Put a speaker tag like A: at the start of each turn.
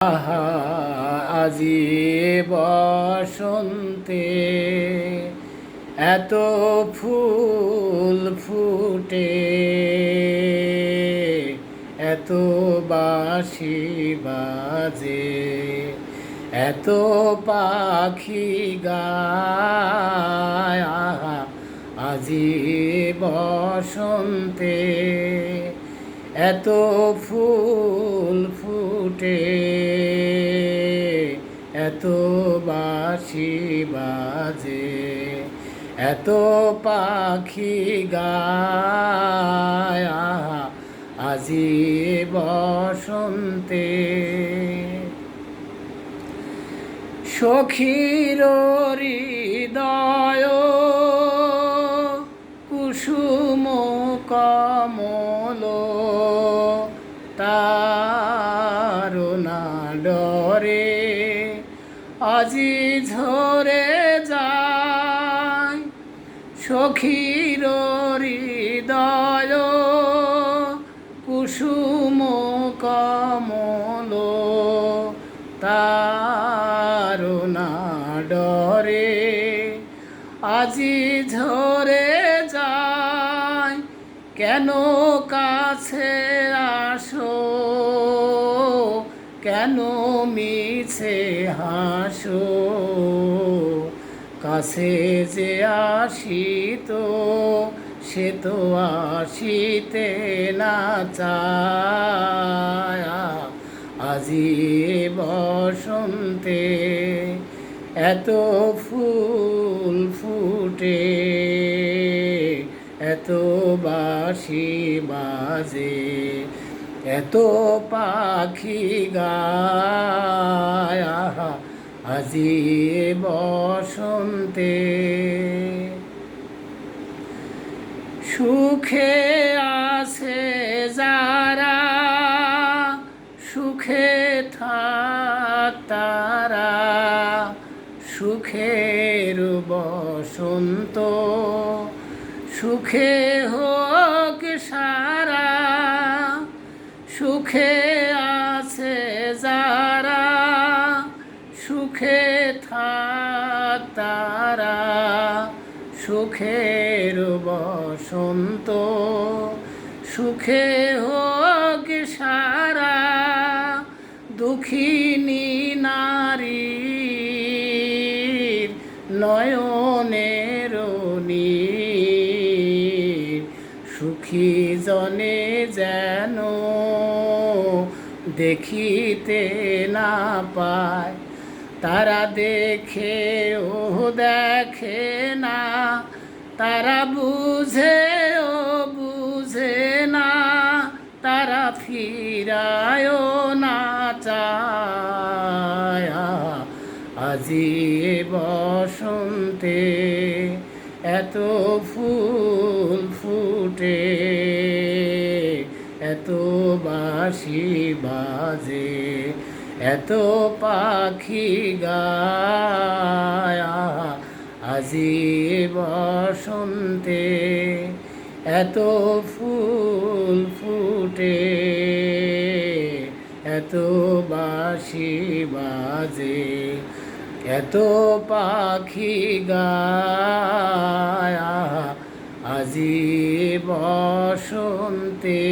A: আহা আজি বসন্তে এত ফুল ফুটে, এত বাঁশি বাজে, এত পাখি গায়। আহা আজি বসন্তে এত ফুল ফুটে, এত বাঁশি বাজে, এত পাখি গায়। আহা আজি বসন্তে সখীর হৃদয় কুসুম কমল, তারনা ডরে আজি ঝরে যায়। সখীর হৃদয় কুসুম কমল, তারনা ডরে আজি ঝরে যায়। কেন কাছে আসো, কেন মিছে হাসো, কাছে যে আসিত সে তো আসিতে না চায়। আজি বসন্তে এত ফুল ফুটে, এত বাঁশি বাজে, এত পাখি গায়। আহা আজি বসন্তে সুখে আছে যারা, সুখে থাক তারা, সুখের বসন্ত সুখে হোক সারা। সুখে আছে যারা, সুখে থাক তারা, সুখের বসন্ত সুখে হোক সারা। দুঃখিনী নারীর নয়নের নীর, সুখী জনে যেন দেখিতে না পায়। তারা দেখে ও দেখে না, তারা বুঝে ও বুঝে না, তারা ফিরায়ও না চায়। আজি বসন্তে এত ফুল ফুটে, এত বাঁশি বাজে, এত পাখি গায়। আজি বসন্তে এত ফুল ফুটে, এত বাঁশি বাজে, এত পাখি গায়। আজি বসন্তে।